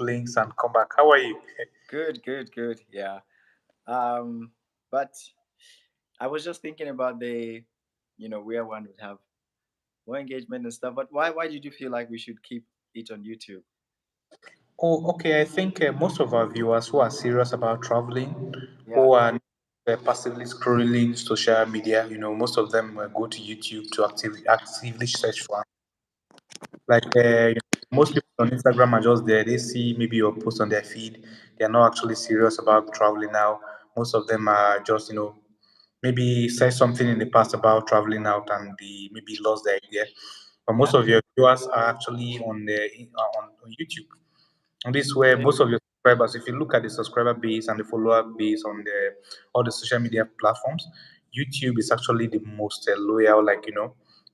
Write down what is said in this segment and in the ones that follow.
links and come back. How are you? Good, good, good. Yeah. But I was just thinking about where one would have more engagement and stuff. But why did you feel like we should keep it on YouTube? Oh, okay. I think most of our viewers who are serious about traveling, Yeah. who are passively scrolling social media, most of them go to YouTube to actively search for. Like most people on Instagram are just there. They see maybe your post on their feed. They are not actually serious about traveling now. Most of them are just maybe said something in the past about traveling out and they maybe lost the idea. But most Yeah. of your viewers are actually on YouTube. And this is where Okay. most of your subscribers, if you look at the subscriber base and the follower base on the all the social media platforms, YouTube is actually the most loyal. Like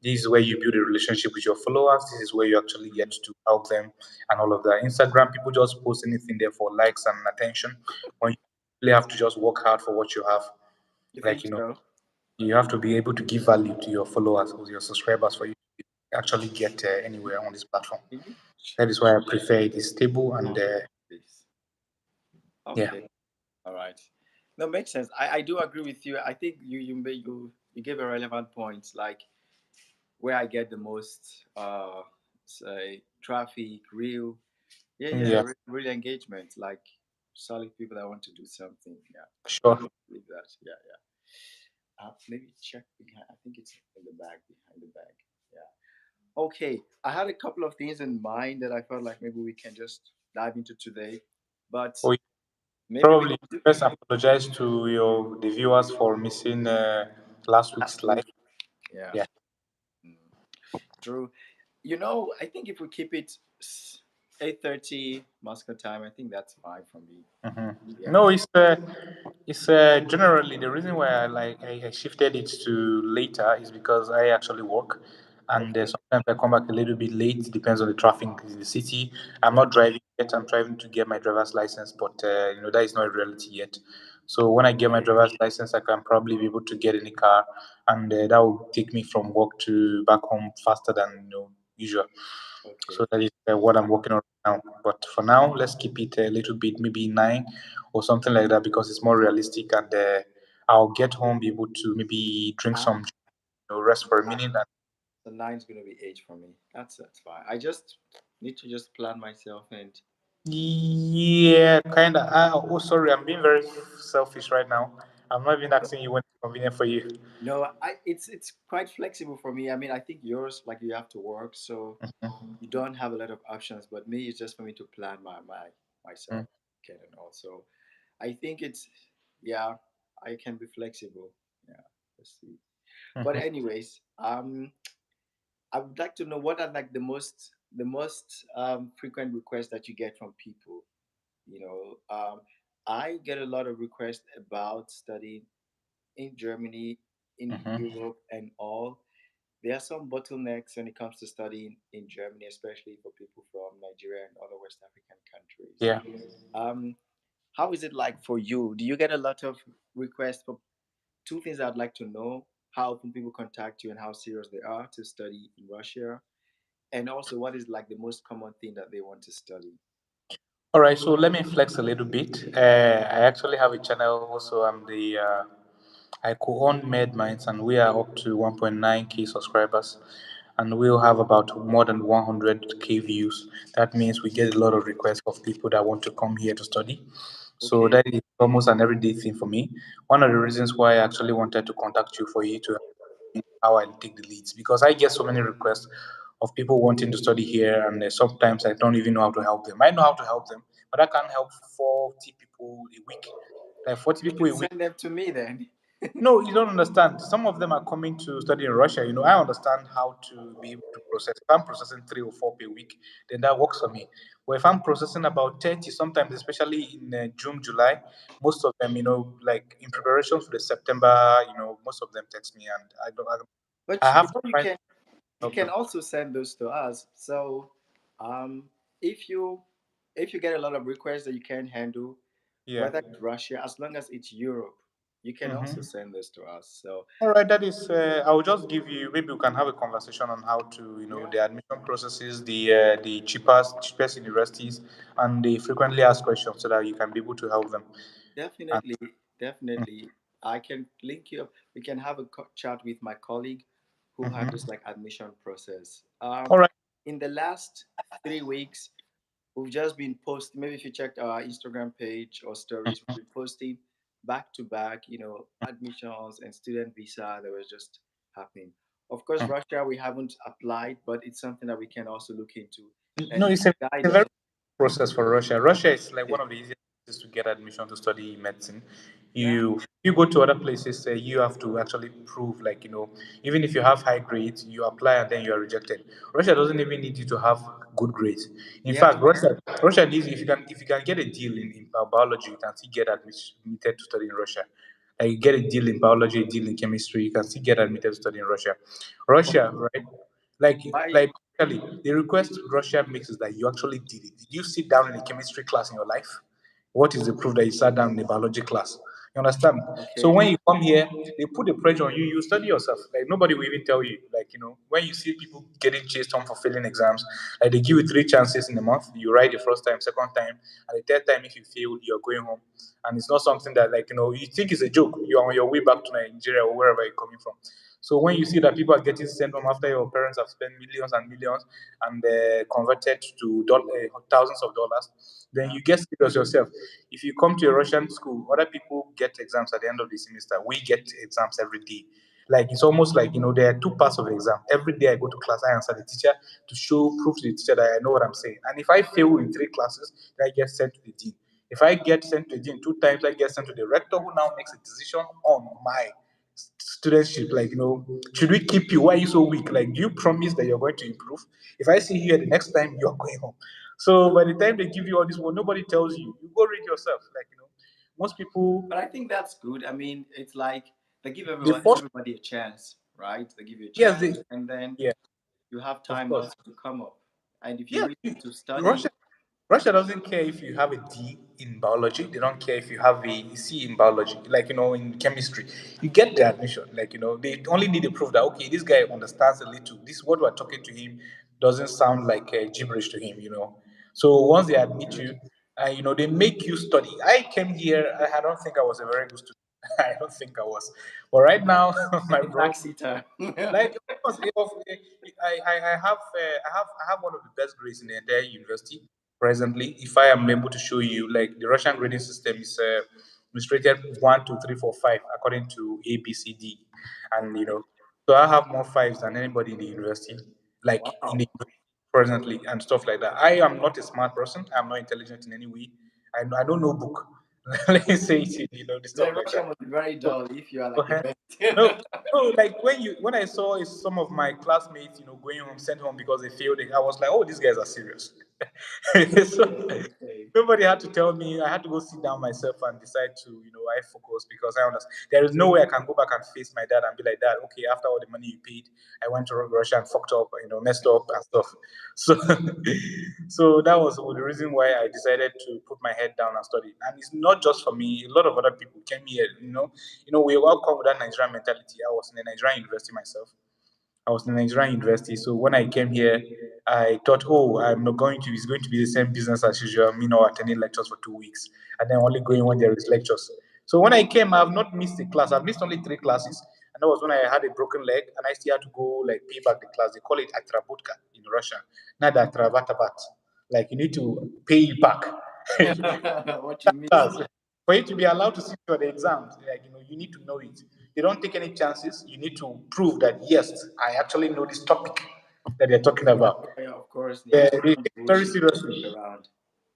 this is where you build a relationship with your followers. This is where you actually get to help them and all of that. Instagram, people just post anything there for likes and attention. When you really have to just work hard for what you have. You Like think so? you have to be able to give value to your followers or your subscribers for you to actually get anywhere on this platform. Can you That check is why I prefer it is stable and this? yeah. Okay. All right. No, makes sense. I do agree with you. I think you gave a relevant point, like where I get the most say traffic, real, Yeah, real engagement, like solid people that want to do something. Yeah, sure. believe that. Yeah, yeah. Maybe check behind. I think it's in the back, behind the bag. Yeah. Okay. I had a couple of things in mind that I felt like maybe we can just dive into today, but We maybe we probably can do first apologize to your the viewers for missing last week's last week. live. Yeah. Yeah. Mm, true. I think if we keep it 8:30 Moscow time, I think that's fine for me. hmm Yeah. No, it's generally the reason why I shifted it to later is because I actually work, and Okay. sometimes I come back a little bit late. Depends on the traffic in the city. I'm Yeah. not driving yet. I'm driving to get my driver's license, but that is not a reality yet. So when I get my Okay. driver's license, I can probably be able to get in a car, and that will take me from work to back home faster than usual. Okay. So that is what I'm working on now. But for now, let's keep it a little bit, maybe 9 or something like that, because it's more realistic. And I'll get home, be able to maybe drink Ah, some, rest for a ah, minute. so nine's gonna be eight for me. That's fine. I just need to just plan myself and Yeah, kind of. Oh, sorry, I'm being very selfish right now. I'm not even asking you when it's convenient for you. no, it's quite flexible for me. I mean, I think yours like you have to work, so you don't have a lot of options. But me, it's just for me to plan my myself, get and also. I think it's yeah, I can be flexible. Yeah, let's see. But Mm-hmm. anyways, I would like to know what are like the most frequent requests that you get from people. You know, I get a lot of requests about studying in Germany, in Mm-hmm. Europe, and all. There are some bottlenecks when it comes to studying in Germany, especially for people from Nigeria and other West African countries. Yeah. Um, how is it like for you? Do you get a lot of requests for two things I'd like to know? How often people contact you and how serious they are to study in Russia? And also, what is like the most common thing that they want to study? All right, so let me flex a little bit. I actually have a channel. Also, I co-own MedMinds, and we are up to 1.9k subscribers, and we'll have about more than 100k views. That means we get a lot of requests of people that want to come here to study. So Okay. that is almost an everyday thing for me. One of the reasons why I actually wanted to contact you for you to how I take the leads because I get so many requests of people wanting to study here, and sometimes I don't even know how to help them. I know how to help them, but I can't help 40 people a week. Like 40 You people can a week. send them to me then. No, you don't understand. Some of them are coming to study in Russia. I understand how to be able to process. If I'm processing 3 or 4 per week, then that works for me. But if I'm processing about 30, sometimes, especially in June, July, most of them, like in preparation for the September, most of them text me, and I But have to find you help can them. also send those to us. So um, if you get a lot of requests that you can't handle, Yeah. whether it's Russia, as long as it's Europe, you can also Mm-hmm. send this to us. So All right, that is. I will just give you. Maybe we can have a conversation on how to, yeah, the admission processes, the cheapest universities, and the frequently asked questions, so that you can be able to help them. And, definitely, definitely. I can link you up. We can have a chat with my colleague who mhm. handles like admission process. All right. In the last 3 weeks, we've just been posting. Maybe if you checked our Instagram page or stories, we've been posting back to back. Admissions and student visa that was just happening. Of course, Russia we haven't applied, but it's something that we can also look into No, and it's guide a very us. process for Russia. Russia is like Yeah, one of the easiest places to get admission to study medicine. yeah, You go to other places, you have to actually prove, like, even if you have high grades, you apply and then you are rejected. Russia doesn't even need you to have good grades. In yeah. fact, Russia needs, if you can get a deal in biology, you can still get admitted to study in Russia. Like, you get a deal in biology, a deal in chemistry, you can still get admitted to study in Russia. Russia, right? Like Why? like basically, the request Russia makes is that you actually did it. Did you sit down in a chemistry class in your life? What is the proof that you sat down in a biology class? You understand? So Okay, when you come here, they put the pressure on you. You study yourself. Like, nobody will even tell you. Like, when you see people getting chased on for failing exams, like, they give you three chances in a month. You write the first time, second time, and the third time, if you fail, you're going home. And it's not something that, like, you think it's a joke. You're on your way back to Nigeria or wherever you're coming from. So when you see that people are getting sent home after your parents have spent millions and millions and converted to thousands of dollars, then yeah. you get serious yourself. If you come to a Russian school, other people get exams at the end of the semester. We get exams every day. Like, it's almost like, there are two parts of the exam. Every day I go to class, I answer the teacher to show proof to the teacher that I know what I'm saying. And if I fail in three classes, then I get sent to the dean. If I get sent to the dean two times, I get sent to the rector, who now makes a decision on my studentship. Like, should we keep you? Why are you so weak? Like, do you promise that you're going to improve? If I see you here the next time, you're going home. So by the time they give you all this, well, nobody tells you. You go read yourself. Like, most people, But I think that's good. I mean, it's like they give the first, everybody a chance, right? They give you a yes, chance, and then yeah, you have of time course. also to come up. And if you Yeah, really need to study, Russia doesn't care if you have a D in biology. They don't care if you have a C in biology. Like, in chemistry, you get the admission. Like, they only need to prove that, okay, this guy understands a little. This, what we're talking to him doesn't sound like gibberish to him. So once they admit you, they make you study. I came here. I don't think I was a very good student. I don't think I was. But right now, my any bro, backseater. like, of course, I have one of the best grades in the entire university presently. If I am able to show you, like, the Russian grading system is rated 1, 2, 3, 4, 5 according to ABCD, and so I have more fives than anybody in the university, like in Wow. the presently, and stuff like that. I am not a smart person. I'm not intelligent in any way. I don't know book. Let me say it, the stuff Then like Russia that. must be very So, dull if you are like the uh-huh. best. No, no, like, when I saw some of my classmates, going home, sent home because they failed, I was like, oh, these guys are serious. So Okay. nobody had to tell me. I had to go sit down myself and decide to, I focus, because I understand there is no way I can go back and face my dad and be like, Dad, okay, after all the money you paid, I went to Russia and fucked up, messed up and stuff. So, so that was the reason why I decided to put my head down and study. And it's not just for me. A lot of other people came here. We all come with that Nigerian mentality. I was in a Nigerian university myself. I was in a Nigerian university. So when I came here, I thought, oh, I'm not going to, it's going to be the same business as usual, me not attending lectures for 2 weeks and then only going when there is lectures. So when I came, I have not missed a class. I've missed only three classes. And that was when I had a broken leg and I still had to go, like, pay back the class. They call it atrabutka in Russian, not atravatabat. Like, you need to pay it back. What you missed. Class. For you to be allowed to sit for the exams, like, you need to know it. They don't take any chances. You need to prove that, yes, I actually know this topic that they're talking about. Yeah, yeah, of course. Yeah, Yeah, so they take don't it very bullshit seriously. around.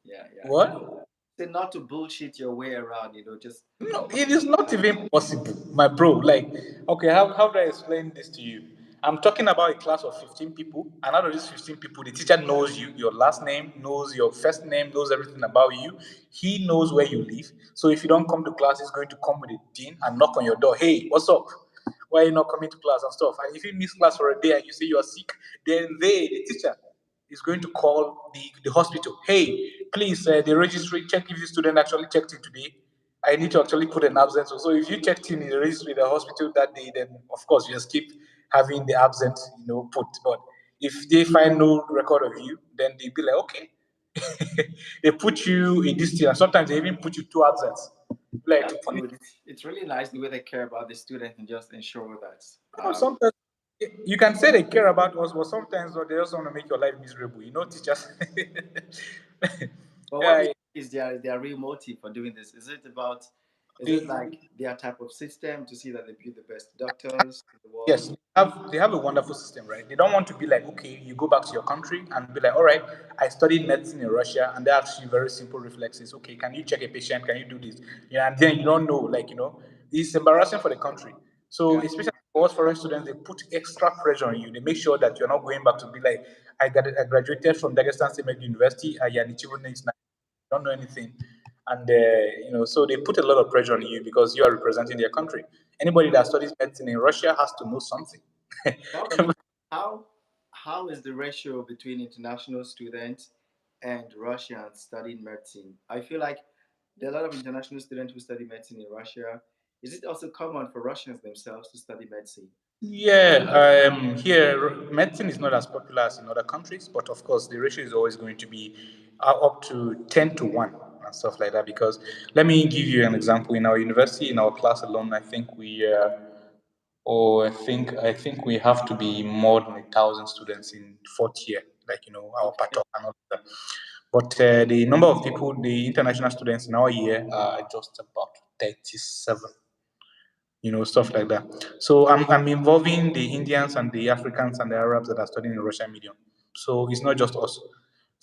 Yeah, yeah. What? Say not to bullshit your way around, just No, it is not even possible, my bro. Like, okay, how do I explain this to you? I'm talking about a class of 15 people, and out of these 15 people, the teacher knows you, your last name, knows your first name, knows everything about you. He knows where you live. So if you don't come to class, he's going to come with a dean and knock on your door. Hey, what's up? Why are you not coming to class and stuff? And if you miss class for a day and you say you are sick, then the teacher, is going to call the hospital. Hey, please, the registry, check if the student actually checked in today. I need to actually put an absence. So if you checked in the race with the hospital that day, then of course you escape having the absence, put. But if they find no record of you, then they be like, okay, they put you in this thing, and sometimes they even put you two absence, like to That's punish. good. It's really nice the way they care about the student and just ensure that. Sometimes you can say they care about us, but sometimes they just want to make your life miserable. Teachers. But what do you Yeah, think is their real motive for doing this? Is it about? Is it they, like their type of system to see that they build the best doctors in the world? yes, they have a wonderful system, right? They don't want to be like, okay, you go back to your country and be like, all right, I studied medicine in Russia, and they ask you very simple reflexes. Okay, can you check a patient? Can you do this? Yeah, and then you don't know, it's embarrassing for the country. So Yeah. especially for us foreign students, they put extra pressure on you. They make sure that you're not going back to be like, I graduated from Dagestan State Medical University. I don't know anything. And so they put a lot of pressure on you because you are representing their country. Anybody that studies medicine in Russia has to know something. Tell me how how is the ratio between international students and Russians studying medicine? I feel like there are a lot of international students who study medicine in Russia. Is it also common for Russians themselves to study medicine? Yeah, here medicine is not as popular as in other countries, but of course the ratio is always going to be up to 10 to 1 and stuff like that. Because let me give you an example. In our university, in our class alone, I think we have to be more than 1,000 students in fourth year, like our part Okay. of and all of that. But the number of people, the international students in our year, are just about 37, stuff like that. So I'm involving the Indians and the Africans and the Arabs that are studying in Russian medium. So it's not just us.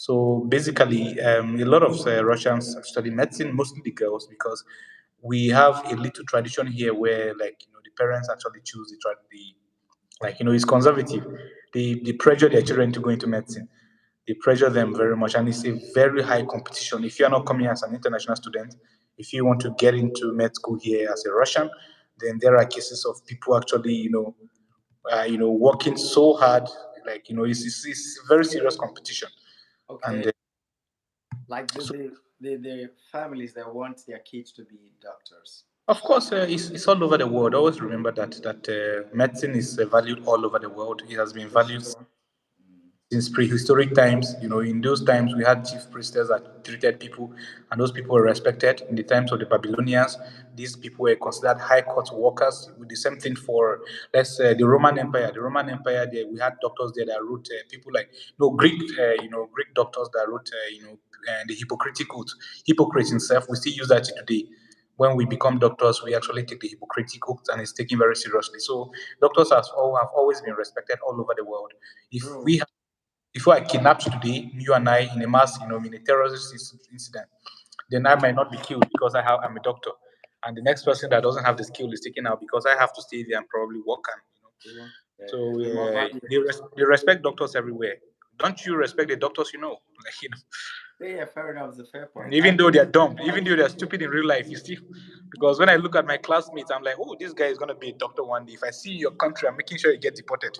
So basically, a lot of Russians study medicine, mostly the girls, because we have a little tradition here where, the parents actually choose it's conservative. They pressure their children to go into medicine. They pressure them very much, and it's a very high competition. If you're not coming as an international student, if you want to get into med school here as a Russian, then there are cases of people actually, working so hard. It's very serious competition, and Okay. Like so the families that want their kids to be doctors. of course, it's all over the world. Always remember that medicine is valued all over the world. It has been For valued sure. Mm. since prehistoric times. In those times, we had chief priestess that treated people, and those people were respected. In the times of the Babylonians, these people were considered high court workers. With the same thing for, let's say, the Roman Empire. The Roman Empire, there we had doctors there that wrote people like no Greek, Greek doctors that wrote, the Hippocratic Oath. Hippocrates himself, we still use that today. When we become doctors, we actually take the Hippocratic Oath, and it's taken very seriously. So doctors have always been respected all over the world. If True. we Before I kidnapped today, you and I, in a mass, in a terrorist incident, then I might not be killed because I'm a doctor. And the next person that doesn't have the skill is taken out because I have to stay there and probably work. True. Yeah, So we're more valuable. they respect doctors everywhere. Don't you respect the doctors you know? Yeah, yeah, fair enough. It's a fair point. Even though they're dumb, even though they're stupid in real life, you still, because when I look at my classmates, I'm like, oh, this guy is gonna be a doctor one day. If I see your country, I'm making sure you get deported.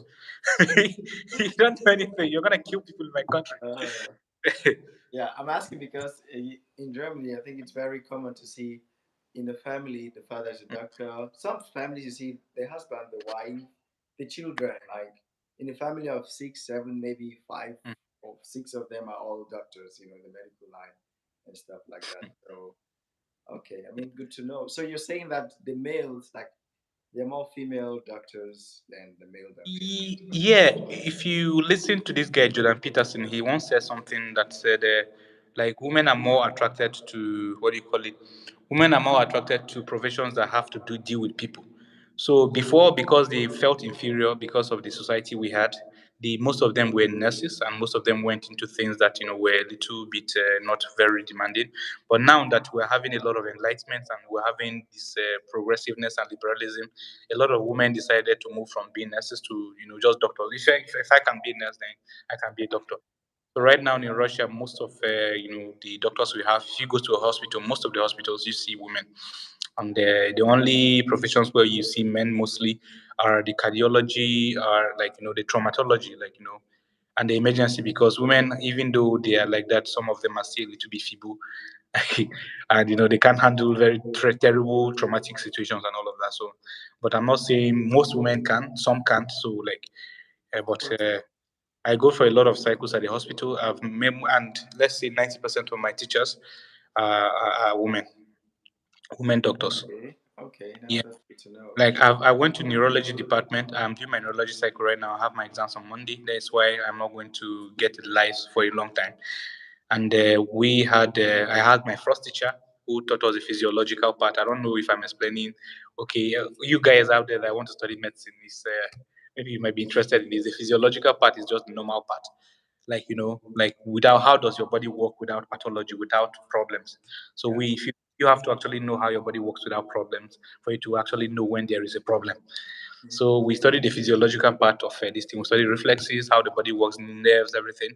You don't do anything, you're gonna kill people in my country. Uh, yeah, I'm asking because in Germany, I think it's very common to see in the family the father is a doctor. Some families you see the husband, the wife, the children. Like in a family of six, seven, maybe five or six of them are all doctors. You know, in the medical line and stuff like that. So okay, I mean, good to know. So you're saying that the males, like, there are more female doctors than the male doctors. Yeah, if you listen to this guy Jordan Peterson, he once said something that said, like, women are more attracted to, what do you call it? Women are more attracted to professions that have to do deal with people. So before, because they felt inferior because of the society we had, the most of them were nurses, and most of them went into things that were a little bit not very demanding. But now that we're having a lot of enlightenment and we're having this progressiveness and liberalism, a lot of women decided to move from being nurses to just doctors. If I can be a nurse, then I can be a doctor. So right now in Russia, most of the doctors we have, if you go to a hospital, most of the hospitals you see women, and the only professions where you see men mostly are the cardiology, are, like, the traumatology, like, and the emergency, because women, even though they are like that, some of them are still a little bit feeble, and they can't handle very terrible traumatic situations and all of that. So, but I'm not saying most women can, some can't. So like, Of but course. I go for a lot of cycles at the hospital. And let's say 90% of my teachers are women doctors. Okay. Okay. Yeah. That's good to know. Like I went to neurology department. I'm doing my neurology cycle right now. I have my exams on Monday. That's why I'm not going to get the lives for a long time. And I had my first teacher who taught us the physiological part. I don't know if I'm explaining. Okay, you guys out there that want to study medicine, is maybe you might be interested in this. The physiological part is just the normal part, like like without, how does your body work without pathology, without problems. So Yeah. you have to actually know how your body works without problems for you to actually know when there is a problem. So we studied the physiological part of this thing. We studied reflexes, how the body works, nerves, everything.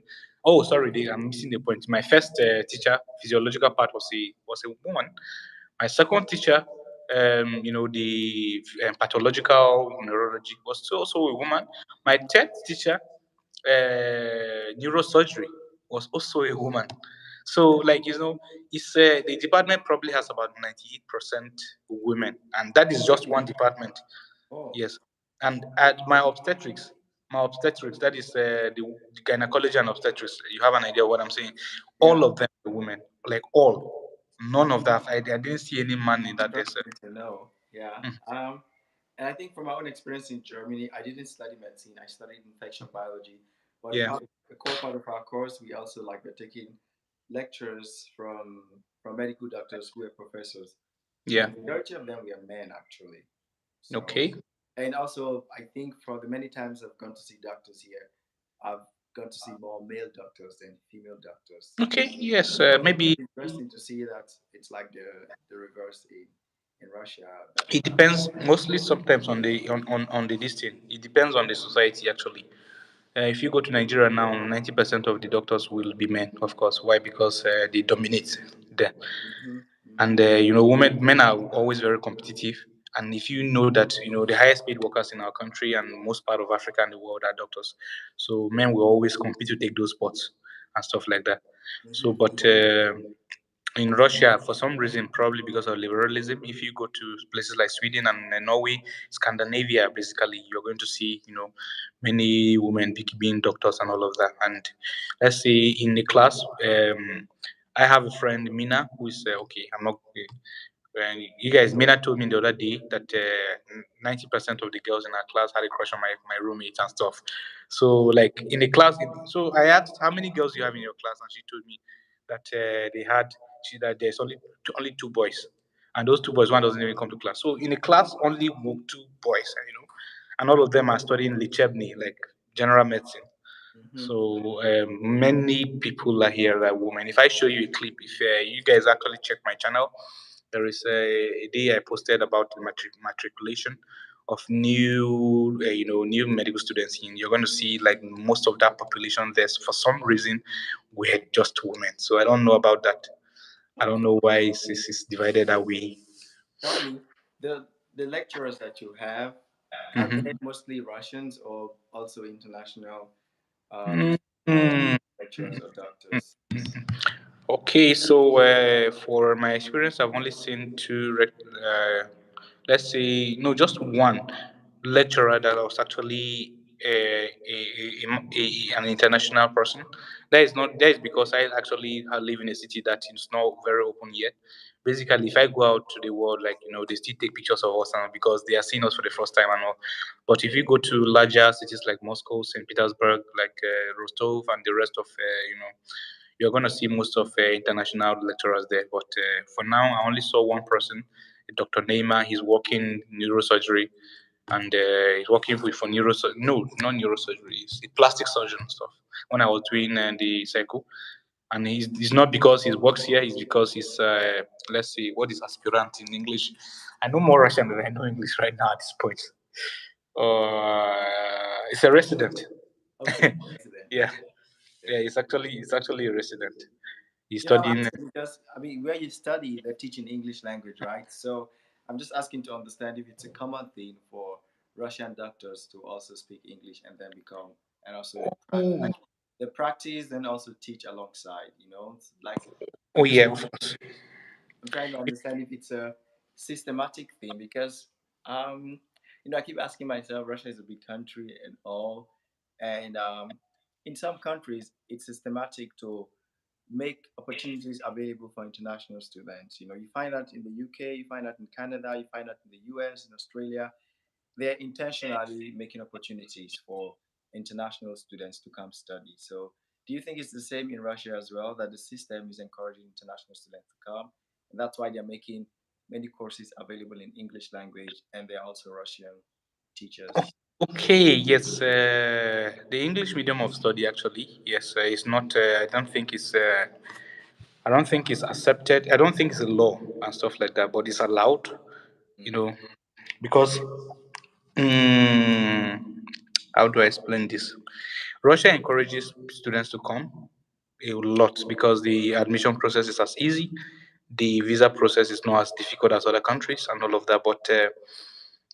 Oh, sorry, I'm missing the point. My first teacher, physiological part, was a woman. My second teacher, the pathological neurology, was also a woman. My third teacher, neurosurgery, was also a woman. So, like, it's the department probably has about 98% women, and that is just one Really? department. Oh. Yes, and at my obstetrics, that is the gynecology and obstetrics. You have an idea of what I'm saying? Yeah. All of them are women, like all. None of that. I didn't see any man in that. There's Interesting to know. Yeah. And I think from my own experience in Germany, I didn't study medicine. I studied infection biology. But yeah, a core part of our course, we also like we're taking lectures from medical doctors who are professors. yeah. And the majority of them were men actually. So Okay, and also I think for the many times I've gone to see doctors here, I've gone to see more male doctors than female doctors. okay. Yes, So maybe it's interesting to see that it's like the reverse in Russia. That it depends. Mostly, sometimes on the this thing. It depends on the society actually. If you go to Nigeria now, 90% of the doctors will be men, of course. Why? Because they dominate there. hmm And men are always very competitive. And if you know that the highest paid workers in our country and most part of Africa and the world are doctors, so men will always compete to take those spots and stuff like that. So, hmm but in Russia, for some reason, probably because of liberalism, if you go to places like Sweden and Norway, Scandinavia, basically, you're going to see, many women being doctors and all of that. And let's say in the class, I have a friend, Mina, who is okay. I'm not. You guys, Mina told me the other day that 90% of the girls in our class had a crush on my roommates and stuff. So, like in the class, so I asked how many girls you have in your class, and she told me that that there's only two boys, and those two boys, one doesn't even come to class. So in the class, only two boys, and all of them are studying Lichebny, like general medicine. hmm So many people are here that are women. If I show you a clip, if you guys actually check my channel, there is a day I posted about the matriculation of new medical students in. You're going to see like most of that population there, for some reason, we're just women. So I don't know about that. I don't Okay. know why it's divided that way. Tell me, the lecturers that you have, are they Mhm. mostly Russians or also international uh, Mm. lecturers or doctors? Okay, so for my experience, I've only seen let's say, no, just one lecturer that was actually an international person. That is because I actually live in a city that is not very open yet. Basically, if I go out to the world, like they still take pictures of us, and because they are seeing us for the first time and all. But if you go to larger cities like Moscow, St. Petersburg, like Rostov, and the rest of you're going to see most of international lecturers there. But for now, I only saw one person, Dr. Neymar. He's working neurosurgery, and he's working for neurosurgery. No, not neurosurgery. It's plastic surgeon stuff. When I was doing the cycle, and he's not because he works here. He's because he's let's see, what is aspirant in English. I know more Russian than I know English right now at this point. It's a resident. Okay, resident. Yeah, Okay. yeah. It's actually a resident. He's I'm studying. asking because I mean, where you study, they're teaching English language, right? So I'm just asking to understand if it's a common thing for Russian doctors to also speak English and then become and also Oh, practice. the practice then also teach alongside. It's like Oh I'm just yeah, of course. I'm trying to understand if it's a systematic thing because um I keep asking myself, Russia is a big country and all, and in some countries it's systematic to make opportunities available for international students. You find that in the UK, you find that in Canada, you find that in the US, in Australia. They're intentionally making opportunities for international students to come study. So, do you think it's the same in Russia as well, that the system is encouraging international students to come? And that's why they're making many courses available in English language, and they're also Russian teachers. Okay, yes, the English medium of study actually, yes, it's not. I don't think it's accepted. I don't think it's a law and stuff like that, but it's allowed. You Mm, know, because mm, how do I explain this? Russia encourages students to come a lot because the admission process is as easy, the visa process is not as difficult as other countries, and all of that. But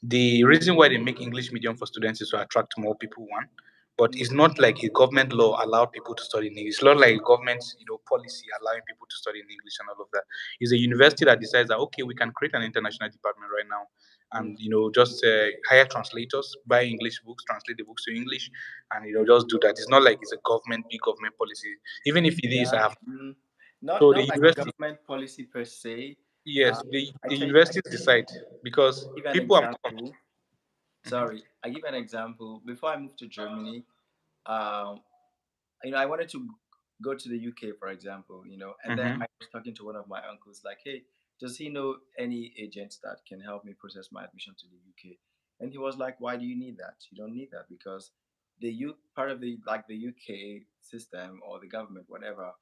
the reason why they make English medium for students is to attract more people, one. But mm, it's not like a government law allowed people to study in English. It's not like a government, policy allowing people to study in English and all of that. It's a university that decides that okay, we can create an international department right now, mm. and just hire translators, buy English books, translate the books to English, and just do that. It's not like it's a big government policy. Even if it is, I Yeah. have Not so the not like university. government policy per se. Yes, Uh, I the tell you, I universities decide because give an people have come. example. Sorry, I give an example. Before I moved to Germany, um, I wanted to go to the UK, for example, and then Hmm. I was talking to one of my uncles, like, hey, does he know any agents that can help me process my admission to the UK? And he was like, why do you need that? You don't need that because part of the UK system or the government, whatever,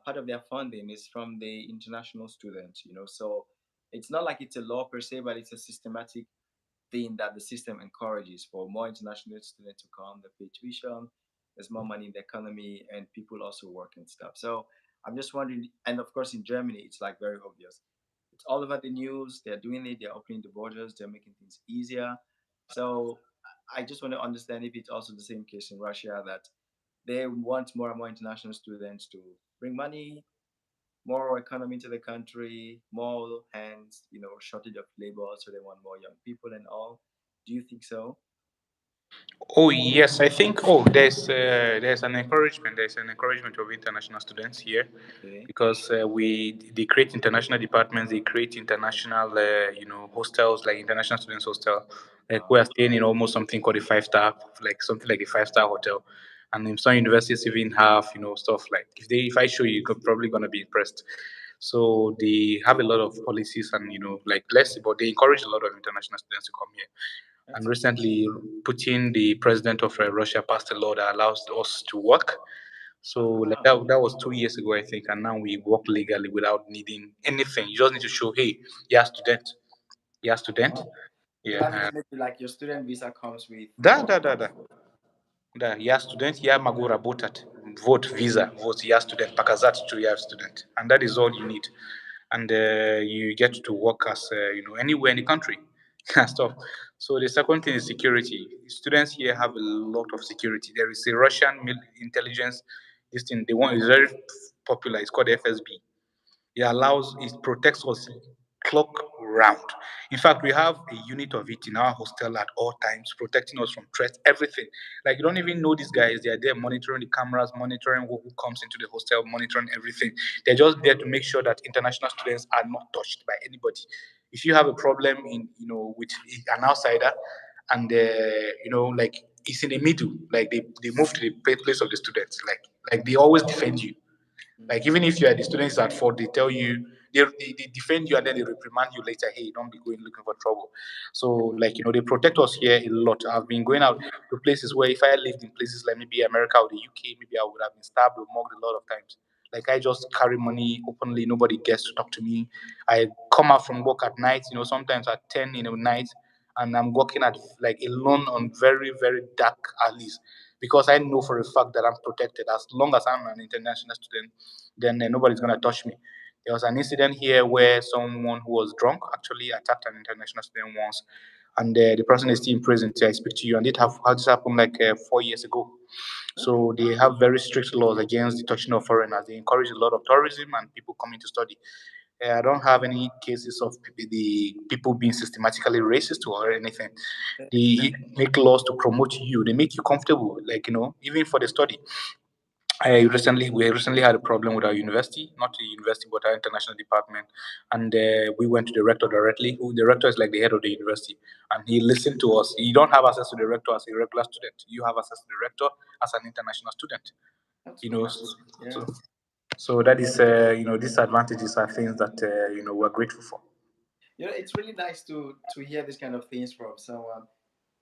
part of their funding is from the international students, so it's not like it's a law per se, but it's a systematic thing that the system encourages for more international students to come. They pay tuition, there's more money in the economy, and people also work and stuff. So I'm just wondering, and of course in Germany, it's like very obvious. It's all over the news. They're doing it. They're opening the borders. They're making things easier. So I just want to understand if it's also the same case in Russia that they want more and more international students to bring money, more economy to the country, more hands, shortage of labor, so they want more young people and all. Do you think so? Oh yes, I think. Oh, there's an encouragement. There's an encouragement of international students here, Okay. because they create international departments. They create international hostels, like international students hostel. Like Wow. we are staying in almost something called a 5 star, like something like a 5 star hotel. And in some universities even have stuff like, if I show you, you're probably gonna be impressed. So they have a lot of policies and like less, but they encourage a lot of international students to come here. And That's recently, Putin, the president of Russia, passed a law that allows us to work. So like ah, that was 2 years ago, I think, and now we work legally without needing anything. You just need to show, hey, you're a student, you're a student. wow. So that Yeah, means maybe like your student visa comes with work. da. Da, я студент, я могу работать. Вот visa, вот я студент, показать, что я student, and that is all you need. And you get to work as anywhere in the country and stuff. So the second thing is security. Students here have a lot of security. There is a Russian intelligence. This thing they want is very popular. It's called FSB. It protects us clock round. In fact, we have a unit of it in our hostel at all times, protecting us from threats, everything. Like you don't even know these guys, they are there monitoring the cameras, monitoring who comes into the hostel, monitoring everything. They're just there to make sure that international students are not touched by anybody. If you have a problem with an outsider, and like it's in the middle, like they move to the place of the students, like they always defend you. Mm. Like even if you are the students at fault, they tell you, they defend you, and then they reprimand you later. Hey, don't be going looking for trouble. So like they protect us here a lot. I've been going out to places where if I lived in places like maybe America or the UK, maybe I would have been stabbed or mugged a lot of times. Like I just carry money openly. Nobody gets to talk to me. I come out from work at night. Sometimes at 10 in the night, and I'm working at like alone on very very dark alleys, because I know for a fact that I'm protected. As long as I'm an international student, then nobody's gonna touch me. There was an incident here where someone who was drunk actually attacked an international student once, and the person is still in prison till I speak to you. And it have had this happened like 4 years ago. So they have very strict laws against the touching of foreigners. They encourage a lot of tourism and people coming to study. I don't have any cases of the people being systematically racist or anything. They make laws to promote you. They make you comfortable, like even for the study. We recently had a problem with our university, not the university, but our international department, and we went to the rector directly. Who the rector is like the head of the university, and he listened to us. You don't have access to the rector as a regular student. You have access to the rector as an international student. That's You really know, good. so, Yeah. so that is disadvantages are things that we're grateful for. It's really nice to hear this kind of things from someone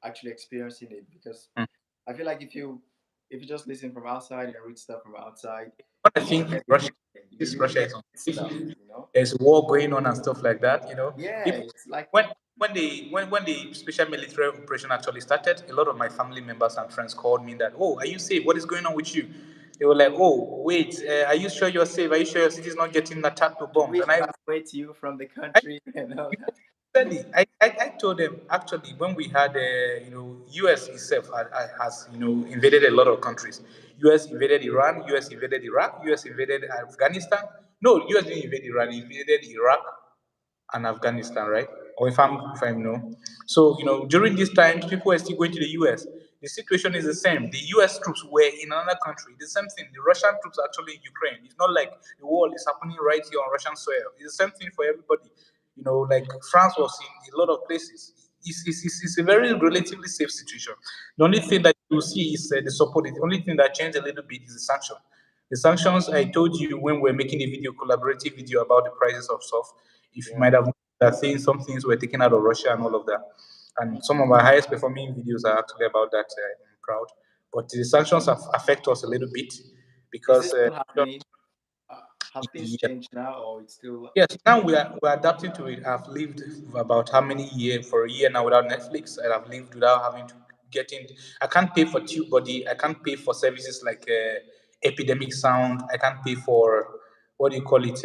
actually experiencing it, because Mm. I feel like if you just listen from outside and read stuff from outside, What I you don't think get the Russia, feeling. You this usually Russia get is stuff, unsafe. There's war going on and stuff like that. Yeah, People it's like when when the special military operation actually started, a lot of my family members and friends called me that, oh, are you safe? What is going on with you? They were like, oh, wait, are you sure you're safe? Are you sure your city is not getting attacked or do bombed? we And evacuate you from the I country and all you know, that? Study. I told them actually when we had US itself has invaded a lot of countries. US invaded Iran, US invaded Iraq, US invaded Afghanistan. No, US didn't invade Iran, it invaded Iraq and Afghanistan, right? Or if I'm no. So during these times, people were still going to the US. The situation is the same. The US troops were in another country. The same thing. The Russian troops are actually in Ukraine. It's not like the war is happening right here on Russian soil. It's the same thing for everybody. Like France was in a lot of places. It's a very relatively safe situation. The only thing that you see is the support. The only thing that changed a little bit is the sanction. The sanctions I told you when we were making a video, collaborative video about the prices of stuff. If you Yeah. might have noticed that saying some things were taken out of Russia and all of that. And some of our highest performing videos are actually about that. I'm proud. But the sanctions affect us a little bit Is this because still happening? Have things yeah, changed now, or it's still? yes, now we're adapting to it. I've lived about how many years for a year now without Netflix, and I've lived without having to get in. I can't pay for TubeBuddy. I can't pay for services like Epidemic Sound. I can't pay for what do you call it?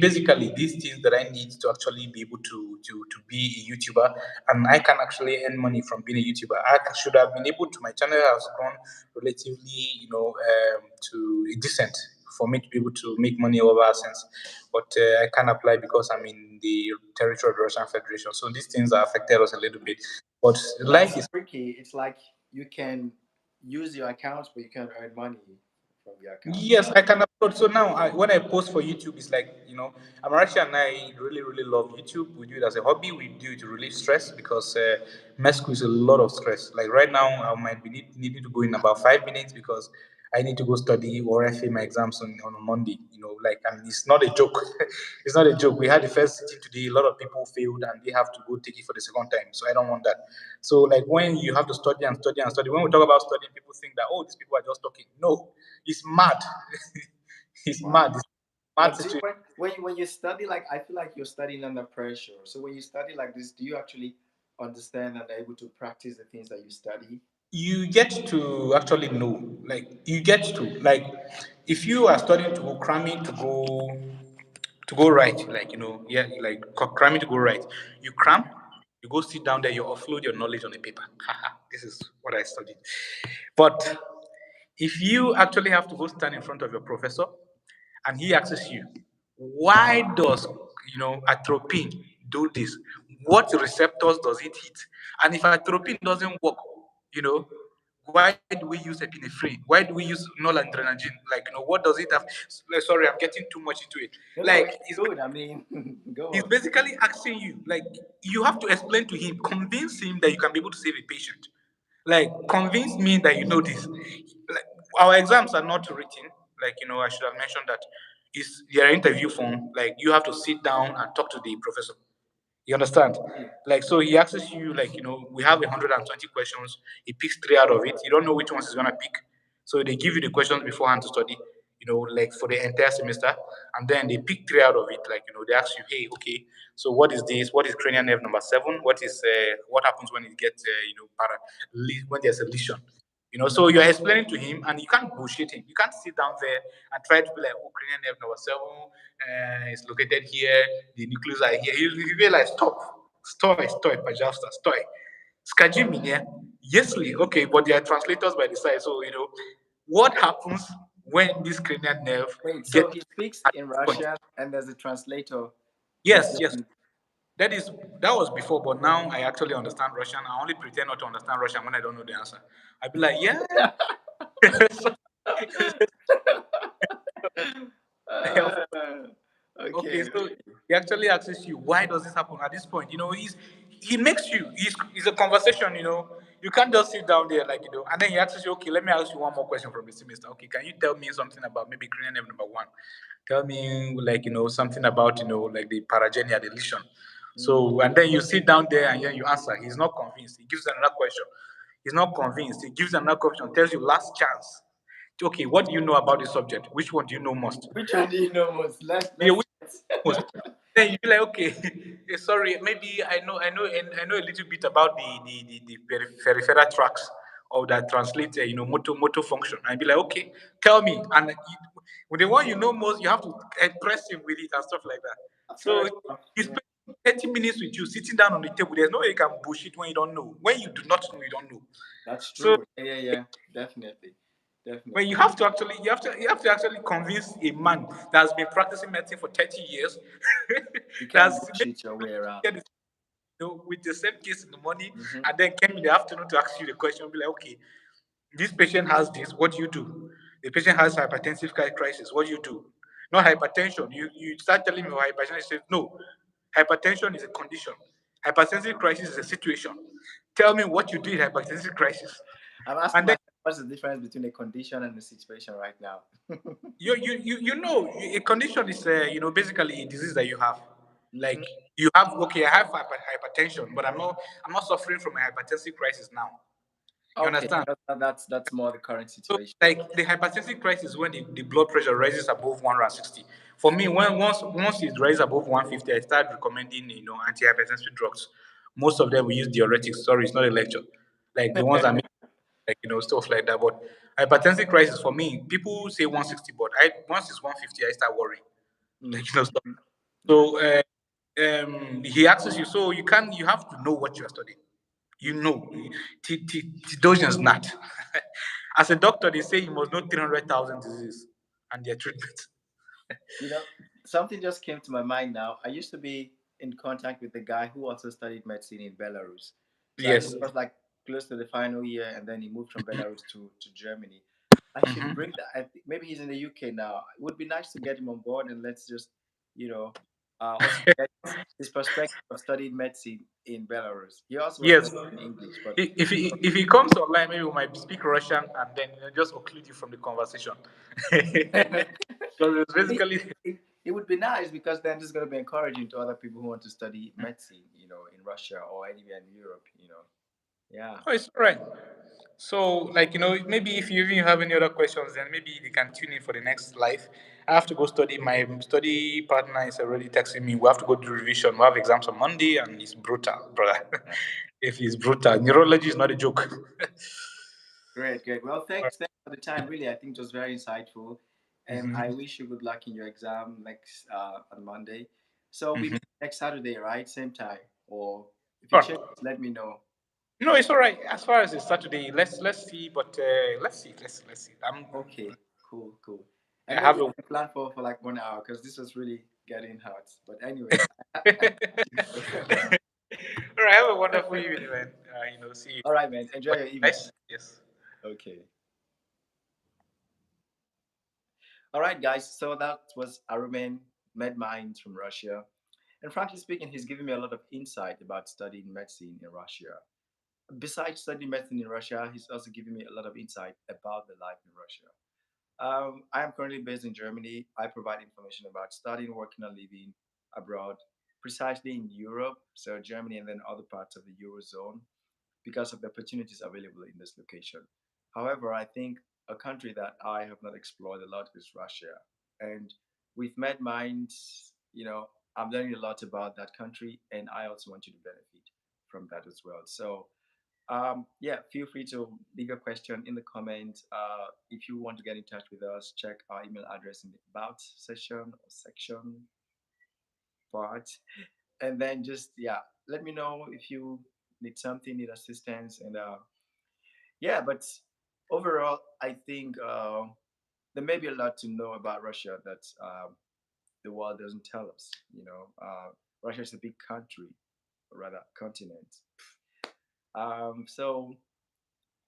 Basically these things that I need to actually be able to be a YouTuber, and I can actually earn money from being a YouTuber. I should have been able to. My channel has grown relatively, to decent for me to be able to make money over AdSense, but I can't apply because I'm in the territory of the Russian Federation. So these things have affected us a little bit. But Well, life that's is tricky. It's like you can use your accounts, but you can't earn money from your account. Yes, I can upload. So now, when I post for YouTube, it's like, Amarachi and I really, really love YouTube. We do it as a hobby. We do it to relieve stress because med school is a lot of stress. Like right now, I might be needing to go in about 5 minutes because I need to go study or I fail my exams on a Monday. And it's not a joke. It's not a joke. We had the first sitting today. A lot of people failed and they have to go take it for the second time. So I don't want that. So like when you have to study and study and study, when we talk about studying, people think that, oh, these people are just talking. No, it's mad. It's Wow. mad. It's mad But do you, situation. when you study, like, I feel like you're studying under pressure. So when you study like this, do you actually understand and are able to practice the things that you study? You get to actually know, like you get to like, if you are studying to go cramming to go right, like yeah, like cramming to go right, you cram, you go sit down there, you offload your knowledge on a paper. Haha, this is what I studied. But if you actually have to go stand in front of your professor and he asks you, why does atropine do this? What receptors does it hit? And if atropine doesn't work, you know, why do we use epinephrine? Why do we use noradrenaline? Like, what does it have? Sorry, I'm getting too much into it. No, no, Like, it's good. I mean, go he's on. basically asking you, like, you have to explain to him, convince him that you can be able to save a patient. Like, convince me that you know this. Like, our exams are not written. Like, I should have mentioned that. It's their interview form. Like, you have to sit down and talk to the professor. You understand? Yeah. Like, so he asks you, like, we have 120 questions. He picks three out of it. You don't know which ones he's gonna pick. So they give you the questions beforehand to study, like for the entire semester, and then they pick three out of it. Like, they ask you, hey, okay, so what is this? What is cranial nerve number seven? What happens when it gets when there's a lesion? So you're explaining to him, and you can't bullshit him. You can't sit down there and try to be like, oh, cranial nerve number seven is located here, the nucleus are here. You be like, stop, stop, pajasta, stop. Skajiminia, Yesly, okay, but they are translators by the side. So what happens when this cranial nerve Wait, so gets he speaks at in this point? Russian and there's a translator that's Yes, yes. doing. That is that was before, but now I actually understand Russian. I only pretend not to understand Russian when I don't know the answer. I'd be like, yeah. So, of Okay, Okay, so okay. he actually asks you, why does this happen at this point? He makes you, he's a conversation, You can't just sit down there like, and then he asks you, okay, let me ask you one more question from the semester. Okay, can you tell me something about maybe cranial nerve number one? Tell me, like, something about, like the paragenia, the lesion. Mm. So, and then you sit down there and then you answer. He's not convinced. He gives another question. He's not convinced. He gives another question, tells you last chance. Okay, what do you know about the subject? Which one do you know most? Which one do you know most? Yeah, Let's. which most. Then you be like, okay, sorry, maybe I know a little bit about the peripheral tracks of that translate, motor function. And be like, okay, tell me. And with the one you know most, you have to impress him with it and stuff like that. Fair So enough. he's Yeah, spending 30 minutes with you, sitting down on the table. There's no way you can bullshit when you don't know. When you do not know, you don't know. that's So true. Yeah, yeah, yeah. Definitely, when definitely. you have to actually convince a man that has been practicing medicine for 30 years You can't that's maybe bullshit your way around. get with the same case in the morning Hmm. and then came in the afternoon to ask you the question, be like, okay, this patient has this, what do you do? The patient has hypertensive crisis, what do you do? Not hypertension. You start telling me about hypertension, you say, no, hypertension is a condition. Hypertensive crisis is a situation. Tell me what you do in hypertensive crisis. I'm asking And then myself what's the difference between a condition and a situation right now. a condition is basically a disease that you have. Like Hmm. you have, okay, I have hypertension, but I'm not suffering from a hypertensive crisis now. You Okay, understand? that's more the current So situation. like the hypertensive crisis when the blood pressure rises above 160. For me, when once it rises above 150, I start recommending antihypertensive drugs. Most of them we use diuretics. Sorry, it's not a lecture. Like the ones that make like stuff like that. But hypertensive crisis for me, people say 160, but once it's 150, I start worrying. Mm. Like stuff. Yeah. So he asks you, so you have to know what you are studying. You know, theologians not. As a doctor, they say you must know 300,000 diseases and their treatment. You know, something just came to my mind now. I used to be in contact with a guy who also studied medicine in Belarus. So I think Yes. it was like close to the final year, and then he moved from Mhm. Belarus to Germany. I should Mhm. bring that. Maybe he's in the UK now. It would be nice to get him on board, and let's just, you know, also get his perspective of studying medicine in Belarus. He also was Yes. studying in English, but If he comes online, maybe we might speak Russian and then just occlude you from the conversation. Because it's it, basically it would be nice because then it's going to be encouraging to other people who want to study medicine, in Russia or anywhere in Europe. Yeah. oh, it's all right. So, like, maybe if you even have any other questions, then maybe they can tune in for the next live. I have to go study. My study partner is already texting me. We have to go do revision. We have exams on Monday, and it's brutal, brother. Yeah. If it's brutal, neurology is not a joke. Great, great. Well, thanks for the time. Really, I think it was very insightful, and I Mhm. wish you good luck in your exam next on Monday. So we Mhm. meet next Saturday, right? Same time, or if it changes, Sure. let me know. No, it's all right. As far as it's Saturday, let's see. But let's see. Okay, cool, cool. And I maybe have we a. can plan for like 1 hour because this was really getting hot. But anyways, All right. Have a wonderful evening, man. See you. all right, man. Enjoy But your evening. nice. Yes. Okay. All right, guys. So that was Arumen MedMinds from Russia. And frankly speaking, he's given me a lot of insight about studying medicine in Russia. Besides studying medicine in Russia, he's also giving me a lot of insight about the life in Russia. I am currently based in Germany. I provide information about studying, working, and living abroad, precisely in Europe, so Germany and then other parts of the Eurozone, because of the opportunities available in this location. However, I think a country that I have not explored a lot is Russia. And with MedMinds, I'm learning a lot about that country, and I also want you to benefit from that as well. So, yeah, feel free to leave your question in the comments. If you want to get in touch with us, check our email address in the about session or section part. And then just, yeah, let me know if you need something, need assistance, and yeah, but overall, I think there may be a lot to know about Russia that the world doesn't tell us. Russia is a big country, or rather continent. So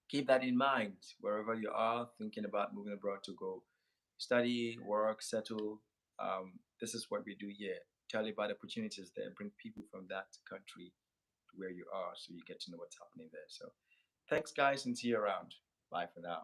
keep that in mind wherever you are thinking about moving abroad to go study, work, settle. This is what we do here. Tell you about opportunities there, bring people from that country to where you are so you get to know what's happening there. So thanks, guys, and see you around. Bye for now.